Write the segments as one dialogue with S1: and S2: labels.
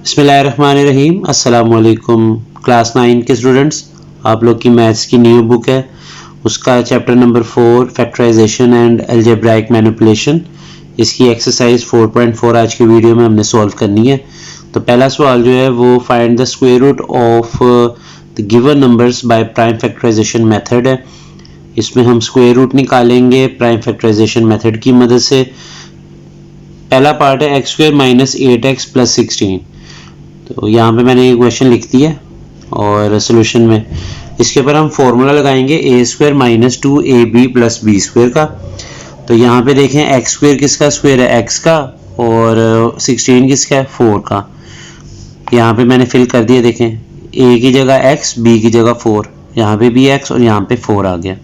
S1: बिस्मिल्लाहिर्रहमानिर्रहीम। अस्सलाम वालेकुम। क्लास 9 के स्टूडेंट्स, आप लोग की मैथ्स की न्यू बुक है, उसका chapter number 4 factorization and algebraic manipulation, इसकी एक्सरसाइज 4.4 आज की वीडियो में हमने सॉल्व करनी है। तो पहला सवाल जो है वो find the square root of the given numbers by prime factorization method है। इसमें हम स्क्वायर रूट निकालेंगे प्राइम फैक्टराइजेशन मेथड की मदद से। पहला पार्ट है x square minus 8x plus 16। तो यहाँ पे मैंने ये क्वेश्चन लिख दिया और सोल्यूशन में इसके ऊपर हम फॉर्मूला लगाएंगे a square minus 2ab plus B square का। तो यहाँ पे देखें एक्स स्क्वायर किसका स्क्वायर है, एक्स का, और 16 किसका है, 4 का। यहाँ पे मैंने फिल कर दिया, देखें ए की जगह एक्स, बी की जगह 4, यहाँ पे भी एक्स और यहाँ पे 4 आ गया।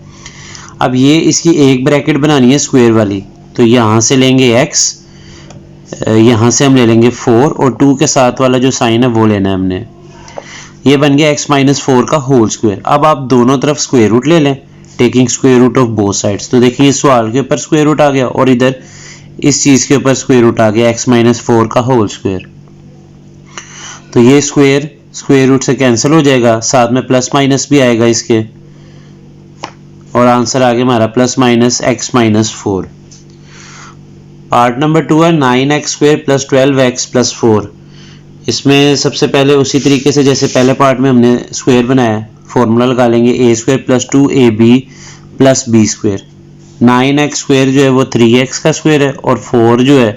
S1: अब ये इसकी एक ब्रैकेट बनानी है स्क्वायर वाली, तो यहाँ से लेंगे एक्स, यहाँ से हम ले लेंगे 4 और 2 के साथ वाला जो साइन है वो लेना है हमने। ये बन गया x माइनस 4 का होल स्क्वायर। अब आप दोनों तरफ स्क्वायर रूट ले लें, taking square root of both sides. तो देखिए इस सवाल के ऊपर स्क्वायर रूट आ गया और इधर इस चीज के ऊपर स्क्वायर रूट आ गया, x माइनस 4 का होल स्क्वायर। तो ये स्क्वायर रूट से कैंसिल हो जाएगा, साथ में प्लस माइनस भी आएगा इसके, और आंसर आ गया हमारा plus minus x minus 4। Part number 2 है 9x square plus 12x plus 4। इसमें सबसे पहले उसी तरीके से जैसे पहले पार्ट में हमने स्क्वायर बनाया, फॉर्मूला लगा लेंगे a square plus 2ab plus B square. 9x square जो है वो 3x का स्क्वायर है और 4 जो है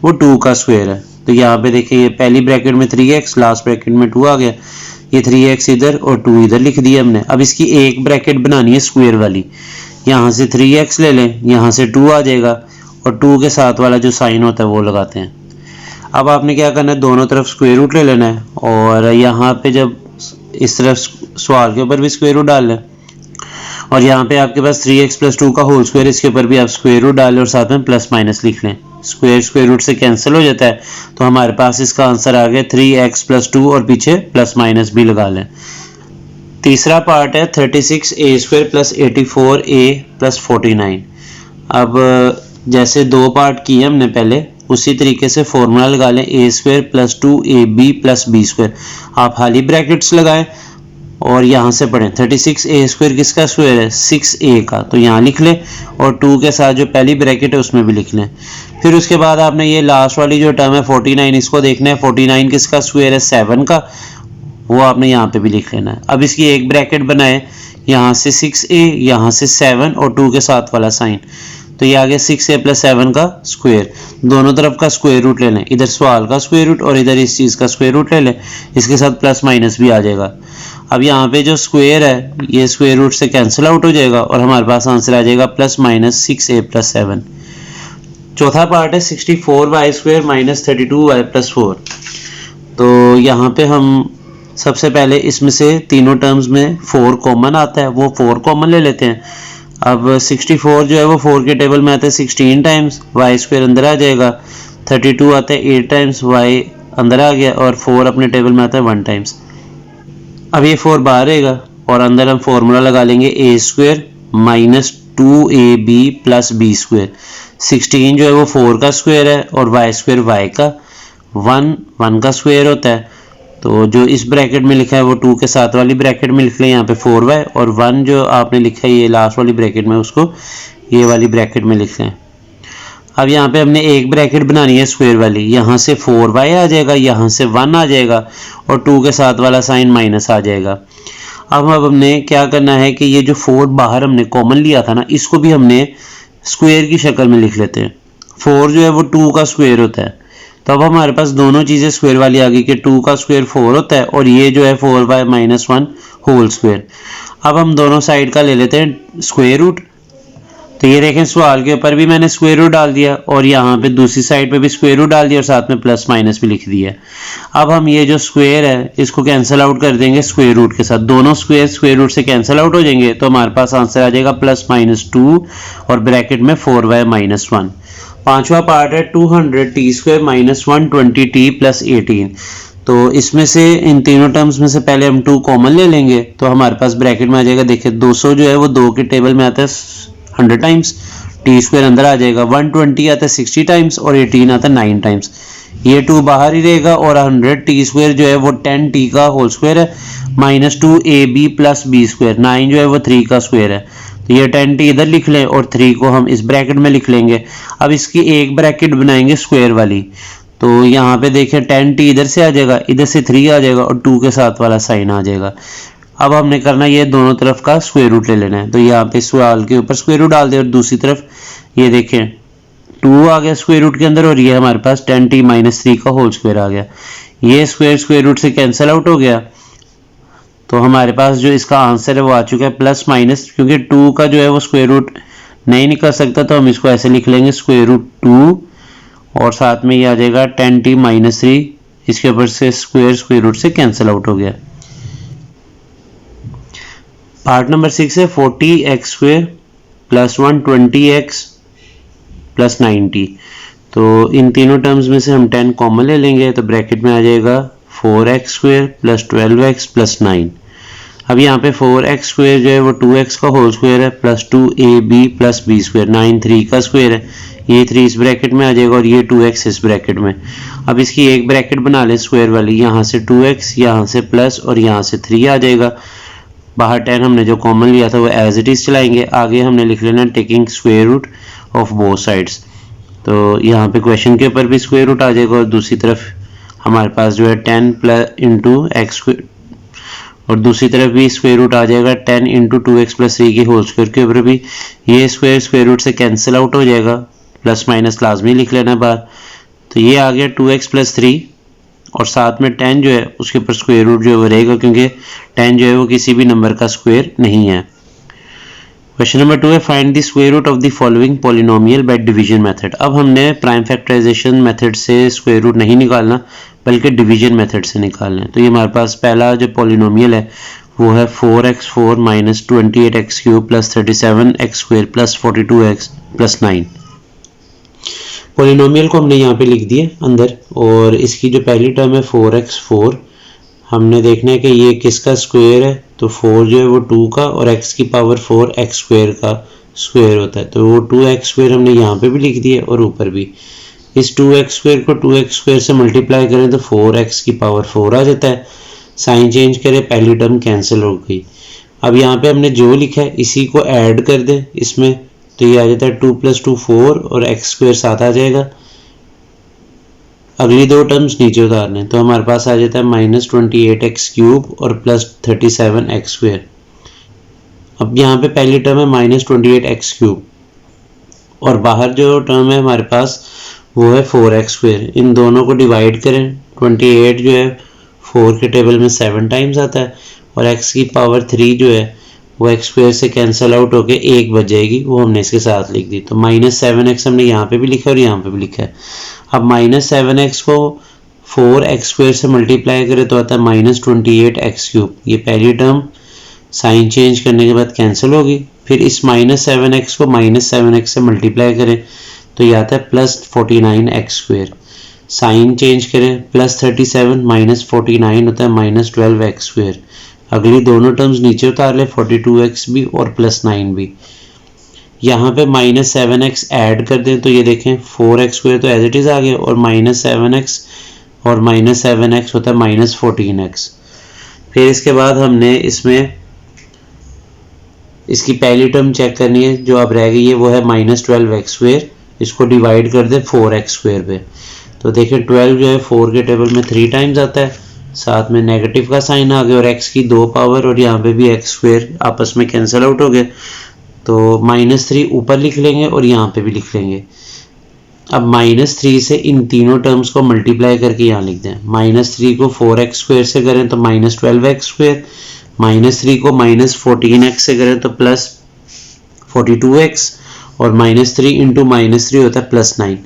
S1: वो 2 का स्क्वायर है। तो यहाँ पे देखिए ये पहली ब्रैकेट में 3x, लास्ट ब्रैकेट में 2 आ गया, ये 3x इधर और 2 इधर लिख दिया हमने। अब इसकी एक ब्रैकेट बनानी है स्क्वायर वाली, यहाँ से 3x ले लें, यहाँ से 2 आ जाएगा और 2 के साथ वाला जो साइन होता है वो लगाते हैं। अब आपने क्या करना है, दोनों तरफ स्क्वायर रूट ले लेना है और यहाँ पे जब इस तरफ सवाल के ऊपर भी स्क्वायर रूट डाल लें और यहाँ पे आपके पास 3x प्लस 2 का होल स्क्वायर, इसके ऊपर भी आप स्क्वायर रूट डालें और साथ में प्लस माइनस लिख लें। स्क्वायर रूट से कैंसिल हो जाता है, तो हमारे पास इसका आंसर आ गया 3x प्लस 2 और पीछे प्लस माइनस भी लगा लें। तीसरा पार्ट है 36a square plus 84a plus 49। अब जैसे दो पार्ट किए हमने पहले, उसी तरीके से फॉर्मूला लगा लें a square plus 2ab plus B square. आप खाली ब्रैकेट्स लगाएं और यहाँ से पढ़ें 36a स्क्वायर किसका स्क्वायर है, 6a का, तो यहाँ लिख लें और 2 के साथ जो पहली ब्रैकेट है उसमें भी लिख लें। फिर उसके बाद आपने ये लास्ट वाली जो टर्म है 49, इसको देखना है 49 किसका स्क्वायर है, 7 का, वो आपने यहाँ पे भी लिख लेना है। अब इसकी एक ब्रैकेट बनाए, यहाँ से 6a, यहाँ से 7 और 2 के साथ वाला साइन, तो ये आ गया 6a प्लस 7 का स्क्वायर। दोनों तरफ का स्क्वायर रूट ले लें, इधर सवाल का स्क्वायर रूट और इधर इस चीज़ का स्क्वायर रूट ले लें, इसके साथ प्लस माइनस भी आ जाएगा। अब यहाँ पे जो स्क्वायर है ये स्क्वायर रूट से कैंसिल आउट हो जाएगा और हमारे पास आंसर आ जाएगा प्लस माइनस 6a प्लस 7। चौथा पार्ट है 64y square minus 32y plus 4। तो यहाँ पे हम सबसे पहले इसमें से तीनों टर्म्स में 4 कॉमन आता है, वो 4 कॉमन ले लेते हैं। अब 64 जो है वो 4 के टेबल में आता है 16 टाइम्स, वाई स्क्वायर अंदर आ जाएगा। 32 आता है 8 टाइम्स, वाई अंदर आ गया, और 4 अपने टेबल में आता है 1 टाइम्स। अब ये 4 बाहर रहेगा और अंदर हम फॉर्मूला लगा लेंगे a square minus 2ab plus B square. 16 जो है वो 4 का स्क्वायर है और वाई स्क्वायर वाई का, 1 का स्क्वायर होता है। तो जो इस ब्रैकेट में लिखा है वो 2 के साथ वाली ब्रैकेट में लिख लें, यहाँ पे 4y, और 1 जो आपने लिखा है ये लास्ट वाली ब्रैकेट में, उसको ये वाली ब्रैकेट में लिख लें। अब यहाँ पे हमने एक ब्रैकेट बनानी है स्क्वायर वाली, यहाँ से 4y आ जाएगा, यहाँ से 1 आ जाएगा और 2 के साथ वाला साइन माइनस आ जाएगा। अब हमने क्या करना है कि ये जो 4 बाहर हमने कॉमन लिया था ना, इसको भी हमने स्क्वायर की शक्ल में लिख लेते हैं। 4 जो है वो 2 का स्क्वायर होता है, तो अब हमारे पास दोनों चीज़ें स्क्वायर वाली आ गई कि 2 का स्क्वायर 4 होता है और ये जो है 4y माइनस 1 होल स्क्वायर। अब हम दोनों साइड का ले लेते हैं स्क्वायर रूट। तो ये देखें सवाल के ऊपर भी मैंने स्क्वायर रूट डाल दिया और यहाँ पे दूसरी साइड पे भी स्क्वायर रूट डाल दिया और साथ में प्लस माइनस भी लिख दिया। अब हम ये जो स्क्वायर है इसको कैंसिल आउट कर देंगे स्क्वायर रूट के साथ, दोनों स्क्वायर रूट से कैंसिल आउट हो जाएंगे, तो हमारे पास आंसर आ जाएगा प्लस माइनस 2 और ब्रैकेट में 4y माइनस 1। पांचवा पार्ट है 200t square minus 120t plus 18। तो इसमें से इन तीनों टर्म्स में से पहले हम 2 कॉमन ले लेंगे, तो हमारे पास ब्रैकेट में आ जाएगा, देखिए 200 जो है वो 2 के टेबल में आता है 100 टाइम्स, टी स्क्वायर अंदर आ जाएगा, 120 आता है 60 टाइम्स और 18 आता है 9 टाइम्स। ये 2 बाहर ही रहेगा और 100t² जो है वो 10t का होल स्क्वायर है minus 2ab plus B square. 9 जो है वो 3 का स्क्वायर है, तो ये 10t इधर लिख लें और 3 को हम इस ब्रैकेट में लिख लेंगे। अब इसकी एक ब्रैकेट बनाएंगे स्क्वायर वाली, तो यहाँ पे देखें 10t इधर से आ जाएगा, इधर से 3 आ जाएगा और 2 के साथ वाला साइन आ जाएगा। अब हमने करना ये दोनों तरफ का स्क्वायर रूट ले लेना है, तो यहाँ पे सवाल के ऊपर स्क्वायर रूट डाल दे और दूसरी तरफ ये देखें 2 आ गया स्क्वायर रूट के अंदर और ये हमारे पास 10t माइनस 3 का होल स्क्वायर आ गया। ये स्क्वायर रूट से कैंसिल आउट हो गया, तो हमारे पास जो इसका आंसर है वो आ चुका है प्लस माइनस, क्योंकि 2 का जो है वो स्क्वायर रूट नहीं निकल सकता तो हम इसको ऐसे लिख लेंगे स्क्वायर रूट 2 और साथ में ये आ जाएगा 10t माइनस 3, इसके ऊपर से स्क्वायर रूट से कैंसिल आउट हो गया। पार्ट नंबर 6 है 40x² प्लस 120x प्लस 90। तो इन तीनों टर्म्स में से हम 10 कॉमन ले लेंगे, तो ब्रैकेट में आ जाएगा 4x² प्लस 12x प्लस 9। अब यहाँ पे 4x² जो है वो 2x का होल स्क्वायर है plus 2ab plus b square. 9 3 का स्क्वायर है, ये 3 इस ब्रैकेट में आ जाएगा और ये 2x इस ब्रैकेट में। अब इसकी एक ब्रैकेट बना लें स्क्वायर वाली, यहाँ से 2x, यहाँ से प्लस और यहाँ से 3 आ जाएगा। बाहर 10 हमने जो कॉमन लिया था वो एज इट इज चलाएंगे। आगे हमने लिख लेना taking square root of both sides, तो यहाँ पे क्वेश्चन के ऊपर भी स्क्वायर रूट आ जाएगा और दूसरी तरफ हमारे पास जो है 10 प्लस इंटू एक्स और दूसरी तरफ भी स्क्वायर रूट आ जाएगा 10 इंटू 2x प्लस 3 की होल स्क्वायर के ऊपर भी। ये स्क्वायर रूट से कैंसिल आउट हो जाएगा, प्लस माइनस लाजमी लिख लेना बाहर। तो ये आ गया 2x प्लस 3 और साथ में 10 जो है उसके ऊपर स्क्वायर रूट जो है वो रहेगा, क्योंकि 10 जो है वो किसी भी नंबर का स्क्वायर नहीं है। क्वेश्चन नंबर 2 है find the square root of the following polynomial by division method. अब हमने प्राइम फैक्टराइजेशन मेथड से स्क्वायर रूट नहीं निकालना बल्कि डिवीजन मेथड से निकालना है। तो ये हमारे पास पहला जो पॉलिनोमियल है वो है 4x4 minus 28x³ plus 37x² plus 42x plus 9। Polynomial को हमने यहाँ पे लिख दिया अंदर, और इसकी जो पहली टर्म है 4x4 हमने देखना है कि ये किसका स्क्वायर है, तो 4 जो है वो 2 का और x की पावर 4 x² का स्क्वायर होता है, तो वो 2x² हमने यहाँ पे भी लिख दिया और ऊपर भी। इस 2x² को 2x² से मल्टीप्लाई करें तो 4x की पावर 4 आ जाता है। साइन चेंज करें, पहली टर्म कैंसिल हो गई। अब यहाँ पे हमने जो लिखा है इसी को ऐड कर दें इसमें, तो ये आ जाता है 2 + 2 4 और x² साथ आ जाएगा। अगली दो टर्म्स नीचे उतारने, तो हमारे पास आ जाता है -28x³ और प्लस 37x²। अब यहाँ पे पहली टर्म है -28x³ और बाहर जो टर्म है हमारे पास वो है 4x²। इन दोनों को डिवाइड करें, 28 जो है 4 के टेबल में 7 टाइम्स आता है और x की पावर 3 जो है वो x² से कैंसिल आउट होके 1 बच जाएगी, वो हमने इसके साथ लिख दी। तो -7x हमने यहाँ पे भी लिखा है और यहाँ पे भी लिखा है। अब -7x को 4x² से मल्टीप्लाई करें तो आता है -28x³। ये पहली टर्म साइन चेंज करने के बाद कैंसिल होगी। फिर इस -7x को -7x से मल्टीप्लाई करें तो ये आता है +49x²। साइन चेंज करें, +37 -49 होता है -12x²। अगली दोनों टर्म्स नीचे उतार ले, 42x भी और +9 भी। यहाँ पे -7x ऐड कर दें तो ये देखें 4x² तो एज इट इज आ गया और -7x और -7x होता है -14x। फिर इसके बाद हमने इसमें इसकी पहली टर्म चेक करनी है, जो अब रह गई है वो है -12x²। इसको डिवाइड कर दें 4x² पे, तो देखिए 12 जो है 4 के टेबल में 3 टाइम्स आता है, साथ में नेगेटिव का साइन आ गया और x की 2 पावर और यहाँ पे भी x² आपस में कैंसिल आउट हो गए। तो -3 ऊपर लिख लेंगे और यहाँ पे भी लिख लेंगे। अब -3 से इन तीनों टर्म्स को मल्टीप्लाई करके यहाँ लिख दें। -3 को 4x² से करें तो -12x², -3 को -14x से करें तो +42x और -3 इंटू -3 होता है +9।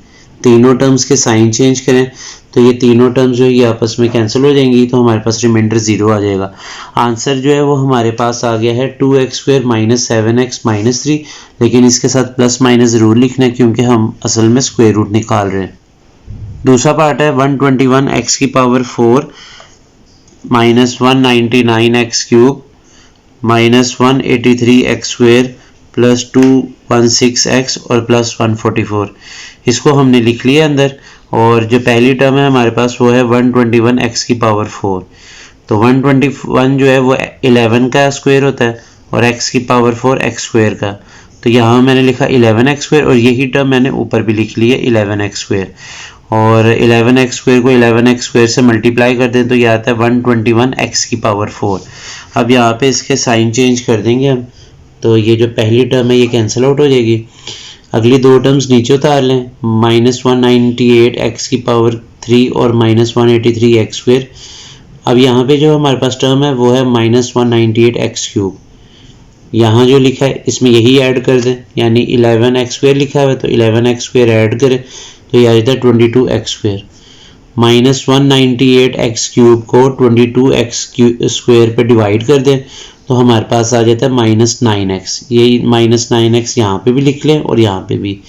S1: तीनों टर्म्स के साइन चेंज करें तो ये तीनों टर्म्स जो है ये आपस में कैंसिल हो जाएंगी, तो हमारे पास रिमाइंडर 0 आ जाएगा। आंसर जो है वो हमारे पास आ गया है 2x² -7x -3, लेकिन इसके साथ प्लस माइनस ज़रूर लिखना है क्योंकि हम असल में स्क्वायर रूट निकाल रहे हैं। दूसरा पार्ट है 121x की पावर 4 -199x³ -183x² +216x और +144। इसको हमने लिख लिया अंदर। और जो पहली टर्म है हमारे पास वो है 121 x की पावर 4। तो 121 जो है वो 11 का स्क्वायर होता है और x की पावर 4 x स्क्वायर का। तो यहाँ मैंने लिखा 11x स्क्वायर और यही टर्म मैंने ऊपर भी लिख ली है 11x स्क्वायर। और 11x स्क्वायर को 11x स्क्वायर से मल्टीप्लाई कर दें तो ये आता है 121x की पावर 4। अब यहाँ पे इसके साइन चेंज कर देंगे हम, तो ये जो पहली टर्म है ये कैंसिल आउट हो जाएगी। अगली दो टर्म्स नीचे उतार लें, -198x की पावर 3 और -183x स्क्वायर। अब यहाँ पे जो हमारे पास टर्म है वो है -198x क्यूब। यहाँ जो लिखा है इसमें यही ऐड कर दें, यानी 11x स्क्वायर लिखा है तो 11x स्क्वायर ऐड करें तो ये आ जाता है 22x स्क्वायर। -198x क्यूब को 22x स्क्वायर पे डिवाइड कर दें तो हमारे पास आ जाता है -9x। यही -9x यहाँ पे भी लिख लें और यहाँ पे भी।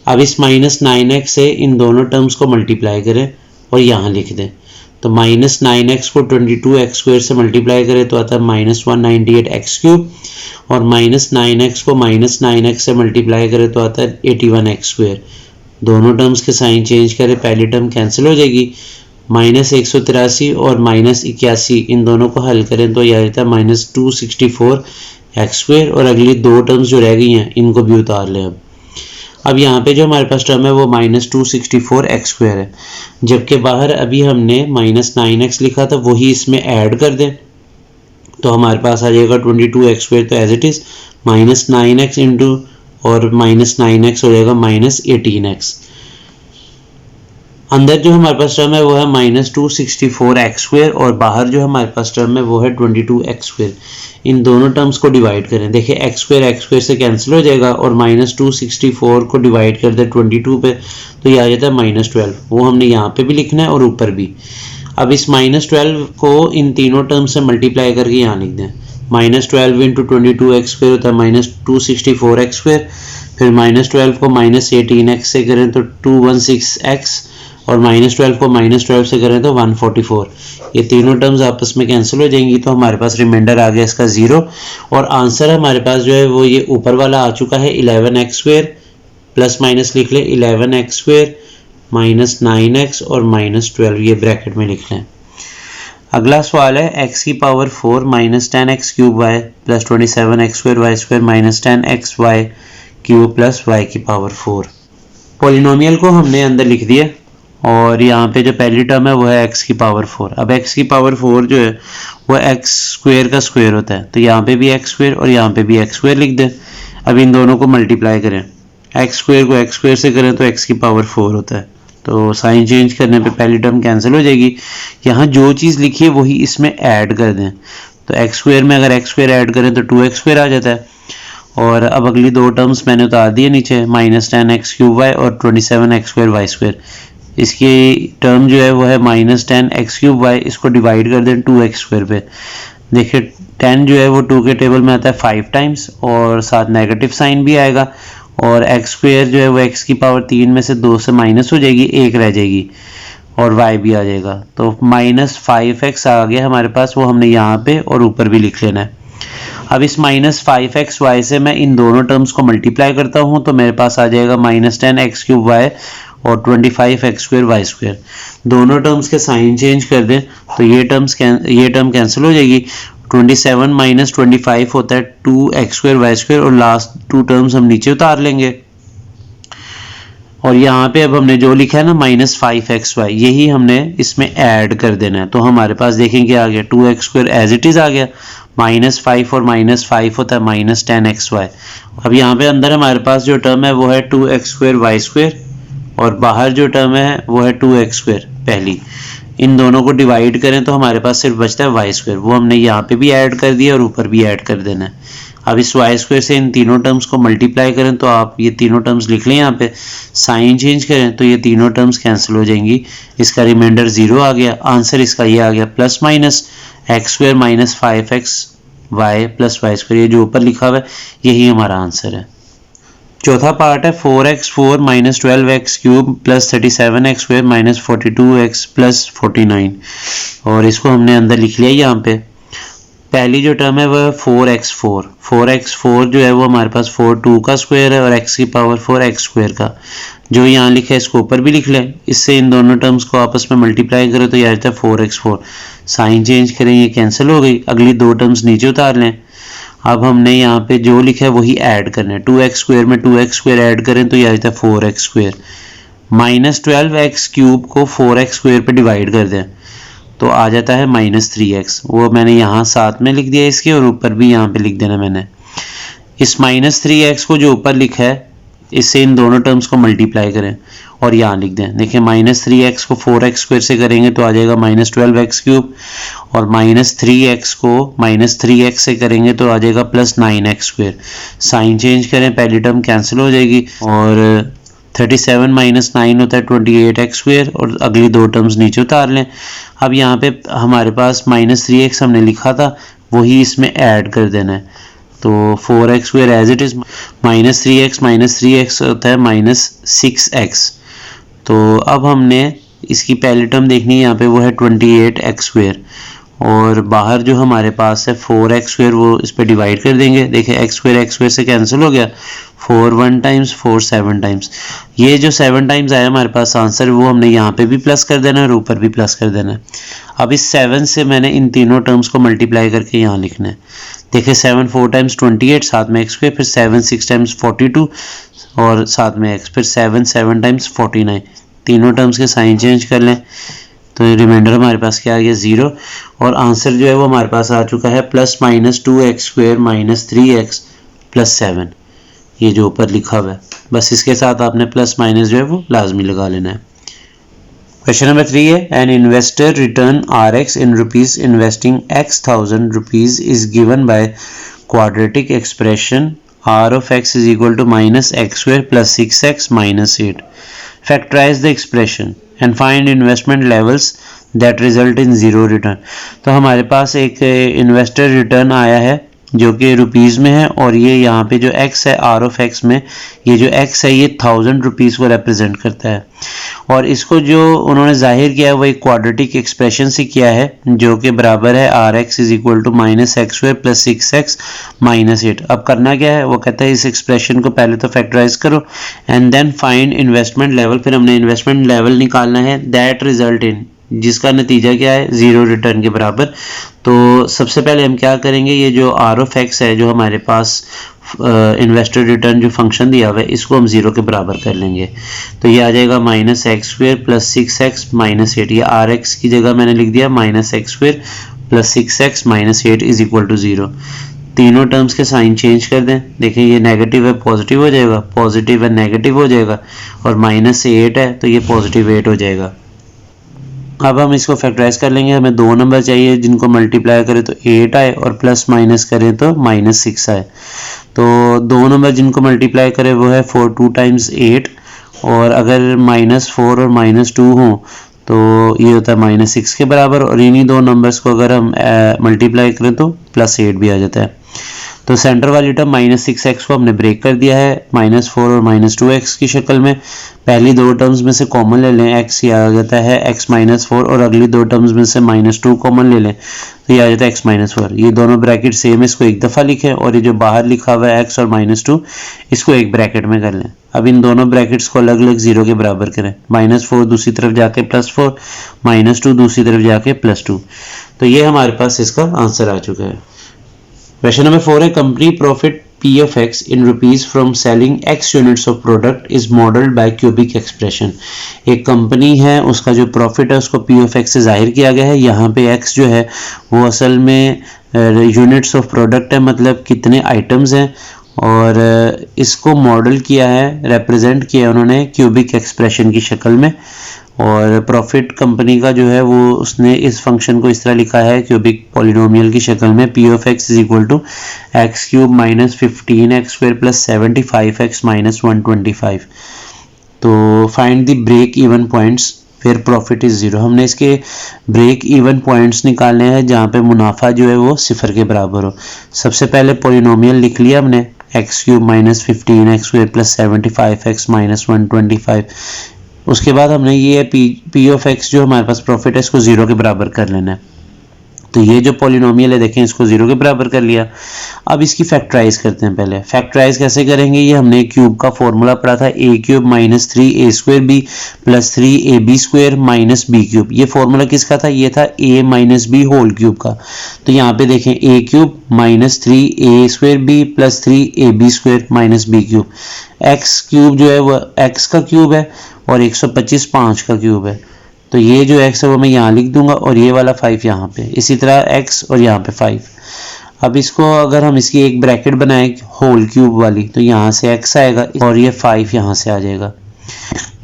S1: अब इस -9x से इन दोनों टर्म्स को मल्टीप्लाई करें और यहाँ लिख दें। तो -9x को 22x स्क्वायर से मल्टीप्लाई करें तो आता है -198x क्यूब और -9x को -9x से मल्टीप्लाई करें तो आता है 81x स्क्वायर। दोनों टर्म्स के साइन चेंज करें, पहली टर्म कैंसिल हो जाएगी। -183 और -81 इन दोनों को हल करें तो यह आता है -264x स्क्वायर। और अगली दो टर्म्स जो रह गई हैं इनको भी उतार लें। अब यहाँ पे जो हमारे पास टर्म है वो -264x स्क्वायर है, जबकि बाहर अभी हमने -9x लिखा था वही इसमें ऐड कर दें तो हमारे पास आ जाएगा 22x स्क्वायर। तो as it is -9x into और -9x हो जाएगा -18x। अंदर जो हमारे पास टर्म है वो है -264x स्क्वायर और बाहर जो हमारे पास टर्म है वो है 22x स्क्वायर। इन दोनों टर्म्स को डिवाइड करें, देखिए x स्क्वायर से कैंसिल हो जाएगा और -264 को डिवाइड कर दे 22 पे तो ये आ जाता है -12। वो हमने यहाँ पे भी लिखना है और ऊपर भी। अब इस -12 को इन तीनों टर्म्स से मल्टीप्लाई करके यहाँ लिख दें। -12 इंटू 22x स्क्वायर होता है -264x स्क्वायर। फिर -12 को -18x से करें तो 216x और -12 को -12 से करें तो 144। ये तीनों टर्म्स आपस में कैंसिल हो जाएंगी तो हमारे पास रिमाइंडर आ गया इसका 0। और आंसर हमारे पास जो है वो ये ऊपर वाला आ चुका है 11x स्क्वायर, प्लस माइनस लिख लें 11x स्क्वायर -9x और -12 ये ब्रैकेट में लिख लें। अगला सवाल है x की power 4 -10x cube y plus 27x square y square -10x y cube plus y की पावर 4। पॉलिनोमियल को हमने अंदर लिख दिया और यहाँ पे जो पहली टर्म है वो है x की पावर 4। अब x की पावर 4 जो है वो x स्क्वायर का स्क्वायर होता है, तो यहाँ पे भी x स्क्वायर और यहाँ पे भी x स्क्वायर लिख दें। अब इन दोनों को मल्टीप्लाई करें, x स्क्वायर को x स्क्वायर से करें तो x की पावर 4 होता है। तो साइन चेंज करने पे पहली टर्म कैंसिल हो जाएगी। यहाँ जो चीज़ लिखी है वही इसमें ऐड कर दें। तो x स्क्वायर में अगर x स्क्वायर ऐड करें तो 2x स्क्वायर आ जाता है। और अब अगली दो टर्म्स मैंने उतार दिए नीचे, -10x क्यूब y और 27x स्क्वायर y स्क्वायर। इसकी टर्म जो है वो है -10x क्यूब y, इसको डिवाइड कर दें 2x स्क्वायर पे। देखिए 10 जो है वो 2 के टेबल में आता है 5 टाइम्स और साथ नेगेटिव साइन भी आएगा और x स्क्वायर जो है वो x की पावर 3 में से 2 से माइनस हो जाएगी, 1 रह जाएगी और y भी आ जाएगा। तो -5x आ गया हमारे पास, वो हमने यहाँ पे और ऊपर भी लिख लेना है। अब इस -5xy से मैं इन दोनों टर्म्स को मल्टीप्लाई करता हूँ तो मेरे पास आ जाएगा -10x क्यूब y और 25x स्क्वायर y स्क्वायर। दोनों टर्म्स के साइन चेंज कर दें तो ये टर्म कैंसिल हो जाएगी। 27 - 25 होता है 2x स्क्वायर y स्क्वायर और लास्ट टू टर्म्स हम नीचे उतार लेंगे। और यहाँ पे अब हमने जो लिखा है ना -5xy, यही हमने इसमें ऐड कर देना है। तो हमारे पास देखें क्या आ गया, 2x square as it is आ गया, -5 और -5 होता है -10xy। अब यहाँ पे अंदर हमारे पास जो टर्म है वो है 2x स्क्वायर y स्क्वायर और बाहर जो टर्म है वो है 2x स्क्वायर पहली। इन दोनों को डिवाइड करें तो हमारे पास सिर्फ बचता है y स्क्वायर, वो हमने यहाँ पे भी ऐड कर दिया और ऊपर भी ऐड कर देना है। अब इस y स्क्वायर से इन तीनों टर्म्स को मल्टीप्लाई करें तो आप ये तीनों टर्म्स लिख लें, यहाँ पे साइन चेंज करें तो ये तीनों टर्म्स कैंसिल हो जाएंगी। इसका रिमाइंडर 0 आ गया। आंसर इसका ये आ गया plus minus x square -5xy plus y square, ये जो ऊपर लिखा हुआ है यही हमारा आंसर है। चौथा पार्ट है 4x4 -12x cube plus 37x square -42x plus 49 और इसको हमने अंदर लिख लिया यहाँ पे। पहली जो टर्म है वह 4x4, 4x4 जो है वो हमारे पास 4 का स्क्वायर है और x की पावर 4 x स्क्वायर का, जो यहाँ लिखा है इसको ऊपर भी लिख लें। इससे इन दोनों टर्म्स को आपस में मल्टीप्लाई करें तो यह आता है 4x4, साइन चेंज करें ये कैंसिल हो गई, अगली दो टर्म्स नीचे उतार लें। अब हमने यहाँ पे जो लिखा है वही ऐड करना है, 2x स्क्वायर में 2x स्क्वायर ऐड करें तो यह आता है 4x square, minus 12x cube को 4x स्क्वायर पे डिवाइड कर दें तो आ जाता है -3x, वो मैंने यहाँ साथ में लिख दिया इसके और ऊपर भी यहाँ पे लिख देना मैंने। इस -3x को जो ऊपर लिखा है इससे इन दोनों टर्म्स को मल्टीप्लाई करें और यहाँ लिख दें। देखिए -3x को 4x स्क्वायर से करेंगे तो आ जाएगा -12x क्यूब और -3x को -3x से करेंगे तो आ जाएगा +9x स्क्वायर। साइन चेंज करें, पहली टर्म कैंसिल हो जाएगी और 37 - 9 होता है 28x स्क्वायर और अगली दो टर्म्स नीचे उतार लें। अब यहाँ पे हमारे पास -3x हमने लिखा था वही इसमें ऐड कर देना है, तो 4x square as it is, -3x होता है -6x। तो अब हमने इसकी पहली टर्म देखनी है यहाँ पे वो है 28x स्क्वायर और बाहर जो हमारे पास है 4x स्क्वायर वो इस पे डिवाइड कर देंगे। देखिए x स्क्वायर से कैंसिल हो गया, 4 1 टाइम्स 4 7 टाइम्स, ये जो 7 टाइम्स आया हमारे पास आंसर वो हमने यहाँ पे भी प्लस कर देना है और ऊपर भी प्लस कर देना है। अब इस 7 से मैंने इन तीनों टर्म्स को मल्टीप्लाई करके यहाँ लिखना है। देखिए 7 4 टाइम्स 28, साथ में x स्क्वायर, फिर 7 6 टाइम्स 42 और साथ में x, फिर 7 7 टाइम्स 49, तीनों टर्म्स के साइन चेंज कर लें तो रिमाइंडर हमारे पास क्या आ गया 0 और आंसर जो है वो हमारे पास आ चुका है +-2x स्क्वायर -3x +7, ये जो ऊपर लिखा हुआ है। बस इसके साथ आपने प्लस माइनस जो है वो लाजमी लगा लेना है। क्वेश्चन नंबर 3 है, an investor return Rx in rupees investing x 1000 rupees is given by quadratic expression R of x is equal to -x square plus 6x minus 8. Factorize the expression and find investment levels that result in zero return. तो हमारे पास एक investor return आया है जो कि rupees में है और ये यहाँ पे जो x है R of x में ये जो x है ये 1000 रुपीज़ को रिप्रेजेंट करता है और इसको जो उन्होंने जाहिर किया है वो एक क्वाड्रेटिक एक्सप्रेशन से किया है जो कि बराबर है Rx is equal to -x square plus 6x minus 8। अब करना क्या है, वो कहता है इस एक्सप्रेशन को पहले तो फैक्टराइज करो and then find investment level, फिर हमने इन्वेस्टमेंट लेवल निकालना है दैट रिजल्ट इन, जिसका नतीजा क्या है जीरो रिटर्न के बराबर। तो सबसे पहले हम क्या करेंगे, ये जो R of x है जो हमारे पास इन्वेस्टर रिटर्न जो फंक्शन दिया हुआ है इसको हम जीरो के बराबर कर लेंगे तो ये आ जाएगा -x square plus 6x minus 8, ये Rx की जगह मैंने लिख दिया -x square plus 6x minus 8 is equal to 0। तीनों टर्म्स के साइन चेंज कर दें, देखें ये नेगेटिव है पॉजिटिव हो जाएगा, पॉजिटिव है नेगेटिव हो जाएगा और -8 है तो ये +8 हो जाएगा। अब हम इसको फैक्टराइज कर लेंगे, हमें दो नंबर चाहिए जिनको मल्टीप्लाई करें तो 8 आए और प्लस माइनस करें तो -6 आए। तो दो नंबर जिनको मल्टीप्लाई करें वो है 4 2 टाइम्स 8 और अगर -4 और -2 हों तो ये होता है -6 के बराबर और इन्हीं दो नंबर्स को अगर हम मल्टीप्लाई करें तो +8 भी आ जाता है। तो सेंटर वाली टर्म -6x को हमने ब्रेक कर दिया है -4 और -2x की शक्ल में। पहली दो टर्म्स में से कॉमन ले लें, x ये आ जाता है x -4 और अगली दो टर्म्स में से -2 कॉमन ले लें तो ये आ जाता है x -4। ये दोनों ब्रैकेट सेम, इसको एक दफ़ा लिखें और ये जो बाहर लिखा हुआ है x और -2 इसको एक ब्रैकेट में कर लें। अब इन दोनों ब्रैकेट्स को अलग अलग जीरो के बराबर करें, -4 दूसरी तरफ जाके +4, -2 दूसरी तरफ जाके +2। तो ये हमारे पास इसका आंसर आ चुका है। क्वेश्चन नंबर 4 है, company profit P of x in rupees from selling x units of product is modeled by cubic expression। एक कंपनी है उसका जो प्रॉफिट है उसको P of x से जाहिर किया गया है। यहाँ पे x जो है वो असल में यूनिट्स ऑफ प्रोडक्ट है, मतलब कितने आइटम्स हैं और इसको मॉडल किया है, रिप्रेजेंट किया है उन्होंने क्यूबिक एक्सप्रेशन की शक्ल में। और प्रॉफिट कंपनी का जो है वो उसने इस फंक्शन को इस तरह लिखा है क्यूबिक पॉलिनोमियल की शक्ल में, P of x is equal to x cube minus 15x square plus 75x minus 125। तो find the break even points फिर प्रॉफिट इज 0। हमने इसके ब्रेक इवन पॉइंट्स निकालने हैं जहाँ पे मुनाफा जो है वो 0 के बराबर हो। सबसे पहले पॉलिनोमियल लिख लिया हमने, x cube minus 15x square plus 75x minus 125। उसके बाद हमने ये P of x जो हमारे पास प्रॉफिट है इसको 0 के बराबर कर लेना है। तो ये जो पॉलिनोमियल है देखें इसको 0 के बराबर कर लिया। अब इसकी फैक्टराइज करते हैं। पहले फैक्टराइज कैसे करेंगे, ये हमने क्यूब का फॉर्मूला पढ़ा था, a cube minus 3a² plus 3ab² minus b cube. ये फॉर्मूला किसका था, ये था a minus b whole cube का। तो यहाँ पे देखें a cube minus 3a² plus 3ab² minus b cube. x cube जो है वो x का क्यूब है और 125 5 का क्यूब है। तो ये जो x है वो मैं यहाँ लिख दूंगा और ये वाला 5 यहाँ पे, इसी तरह x और यहाँ पे 5। अब इसको अगर हम इसकी एक ब्रैकेट बनाए होल क्यूब वाली, तो यहाँ से x आएगा और ये 5 यहाँ से आ जाएगा।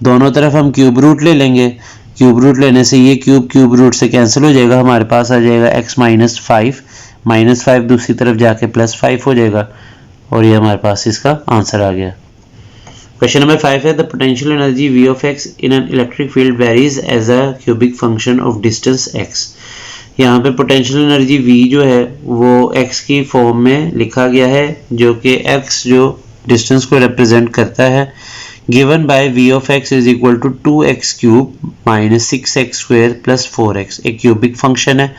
S1: दोनों तरफ हम क्यूब रूट ले लेंगे। क्यूब रूट लेने से ये क्यूब रूट से कैंसिल हो जाएगा, हमारे पास आ जाएगा x माइनस 5 माइनस 5 दूसरी तरफ जाके प्लस 5 हो जाएगा और ये हमारे पास इसका आंसर आ गया। क्वेश्चन नंबर 5 है the potential energy V of x in an electric field varies as a cubic function of distance x। यहाँ पे पोटेंशियल एनर्जी V जो है वो x की फॉर्म में लिखा गया है, जो कि x जो डिस्टेंस को रिप्रेजेंट करता है। Given by V of x is equal to 2x cube minus 6x² plus 4x। एक क्यूबिक फंक्शन है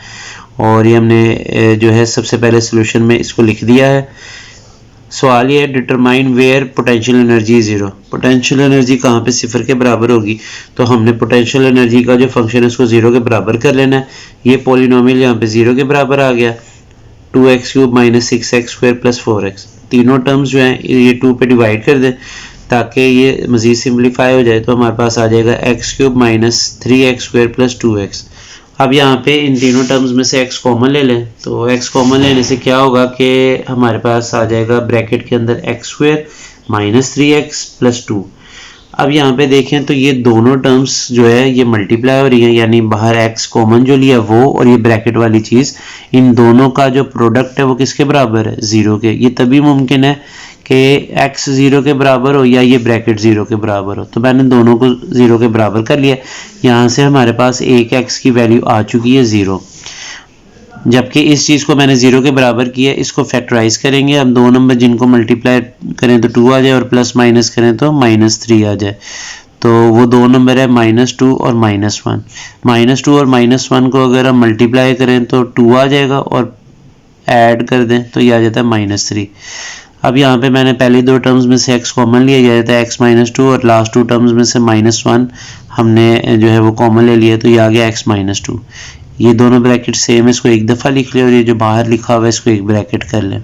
S1: और ये हमने जो है सबसे पहले सोल्यूशन में इसको लिख दिया है। सवाल ये determine where potential energy 0। Potential energy कहाँ पे सिफर के बराबर होगी, तो हमने पोटेंशियल एनर्जी का जो फंक्शन है उसको 0 के बराबर कर लेना है। ये पॉलिनोमियल यहाँ पे 0 के बराबर आ गया, 2x cube minus 6x² plus 4x। तीनों टर्म्स जो हैं ये 2 पे डिवाइड कर दें ताकि ये मजीद सिंप्लीफाई हो जाए। तो हमारे पास आ जाएगा x cube minus 3x² plus 2x। अब यहाँ पे इन तीनों टर्म्स में से x कॉमन ले लें, तो x कॉमन लेने से क्या होगा कि हमारे पास आ जाएगा ब्रैकेट के अंदर x² माइनस 3x प्लस 2। अब यहाँ पे देखें तो ये दोनों टर्म्स जो है ये मल्टीप्लाई हो रही है, यानी बाहर x कॉमन जो लिया वो और ये ब्रैकेट वाली चीज़, इन दोनों का जो प्रोडक्ट है वो किसके बराबर है, 0 के। ये तभी मुमकिन है कि x 0 के बराबर हो या ये ब्रैकेट 0 के बराबर हो। तो मैंने दोनों को 0 के बराबर कर लिया। यहाँ से हमारे पास एक x की वैल्यू आ चुकी है 0, जबकि इस चीज़ को मैंने 0 के बराबर किया। इसको फैक्टराइज करेंगे, अब दो नंबर जिनको मल्टीप्लाई करें तो 2 आ जाए और प्लस माइनस करें तो -3 आ जाए। तो वो दो नंबर है -2 और -1। -2 और -1 को अगर हम मल्टीप्लाई करें तो 2 आ जाएगा और ऐड कर दें तो ये आ जाता है -3। अब यहाँ पे मैंने पहली दो टर्म्स में से x कॉमन लिया गया था x -2 और लास्ट 2 टर्म्स में से -1 हमने जो है वो कॉमन ले लिया, तो ये आ गया x -2। ये दोनों ब्रैकेट सेम है, इसको एक दफ़ा लिख लें और ये जो बाहर लिखा हुआ है इसको एक ब्रैकेट कर लें।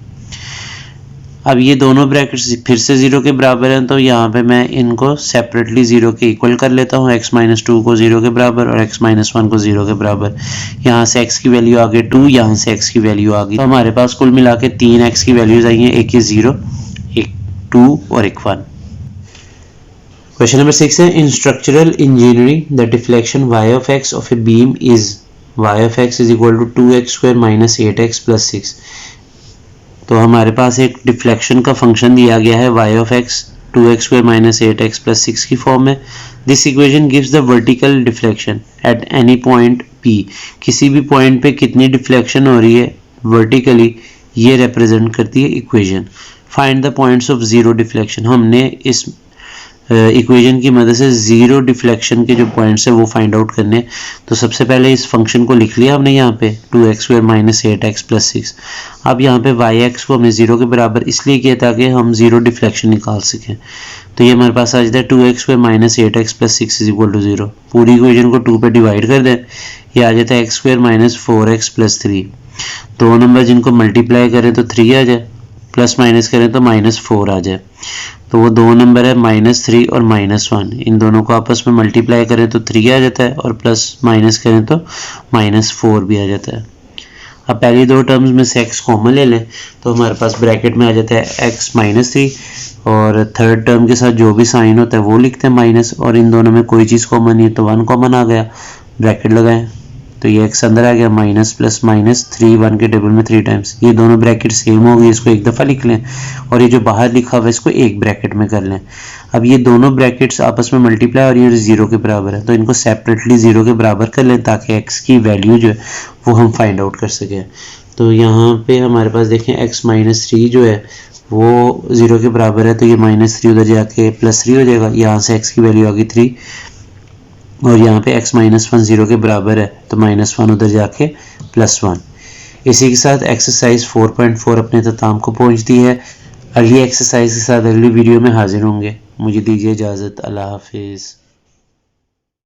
S1: अब ये दोनों ब्रैकेट्स फिर से 0 के बराबर हैं, तो यहाँ पे मैं इनको सेपरेटली 0 के इक्वल कर लेता हूँ। x -2 को 0 के बराबर और x -1 को 0 के बराबर। यहाँ से x की वैल्यू आ गई 2, यहाँ से x की वैल्यू आ गई, तो हमारे पास कुल मिला के 3 x की वैल्यूज आई हैं, एक 0, एक 2 और एक 1। क्वेश्चन नंबर 6 है in structural engineering the deflection y of x of a beam is y of x is equal to 2x² minus 8x plus 6। तो हमारे पास एक डिफ्लेक्शन का फंक्शन दिया गया है y of x 2x² minus 8x plus 6 की form में। This equation gives the vertical deflection at any point p। किसी भी पॉइंट पे कितनी डिफ्लेक्शन हो रही है वर्टिकली, ये रिप्रेजेंट करती है equation. Find the points of zero deflection. हमने इस इक्वेशन की मदद से जीरो डिफ्लेक्शन के जो पॉइंट्स है वो फाइंड आउट करने। तो सबसे पहले इस फंक्शन को लिख लिया हमने यहाँ पे 2x² माइनस 8x प्लस 6। अब यहाँ पे yx को हमने 0 के बराबर इसलिए किया ताकि हम जीरो डिफ्लेक्शन निकाल सकें। तो ये हमारे पास आ जाता है 2x² minus 8x plus 6 is equal to 0। पूरी इक्वेशन को 2 पे डिवाइड कर दें, ये आ जाता है x² माइनस 4x प्लस 3। दो नंबर जिनको मल्टीप्लाई करें तो 3 आ जाए, प्लस माइनस करें तो -4 आ जाए। तो वो दो नंबर है -3 और -1, इन दोनों को आपस में मल्टीप्लाई करें तो 3 आ जाता है और प्लस माइनस करें तो -4 भी आ जाता है। अब पहली दो टर्म्स में से x कॉमन ले लें, तो हमारे पास ब्रैकेट में आ जाता है x -3 और थर्ड टर्म के साथ जो भी साइन होता है वो लिखते हैं माइनस, और इन दोनों में कोई चीज़ कॉमन नहीं है तो 1 कॉमन आ गया, ब्रैकेट लगाएं तो ये x अंदर आ गया, माइनस प्लस माइनस 3 1 के टेबल में 3 टाइम्स। ये दोनों ब्रैकेट सेम हो गई, इसको एक दफ़ा लिख लें और ये जो बाहर लिखा हुआ है इसको एक ब्रैकेट में कर लें। अब ये दोनों ब्रैकेट्स आपस में मल्टीप्लाई और ये 0 के बराबर है, तो इनको सेपरेटली 0 के बराबर कर लें ताकि x की वैल्यू जो है वो हम फाइंड आउट कर सकें। तो यहाँ पे हमारे पास देखें x -3 जो है वो 0 के बराबर है, तो ये -3 उधर जाके +3 हो जाएगा। यहाँ से x की वैल्यू आ गई 3 और यहाँ पे x -1 0 के बराबर है, तो -1 उधर जाके +1। इसी के साथ एक्सरसाइज 4.4 अपने अख्ताम को पहुंचती है। अगली एक्सरसाइज के साथ अगली वीडियो में हाजिर होंगे। मुझे दीजिए इजाज़त। अल्लाह हाफिज़।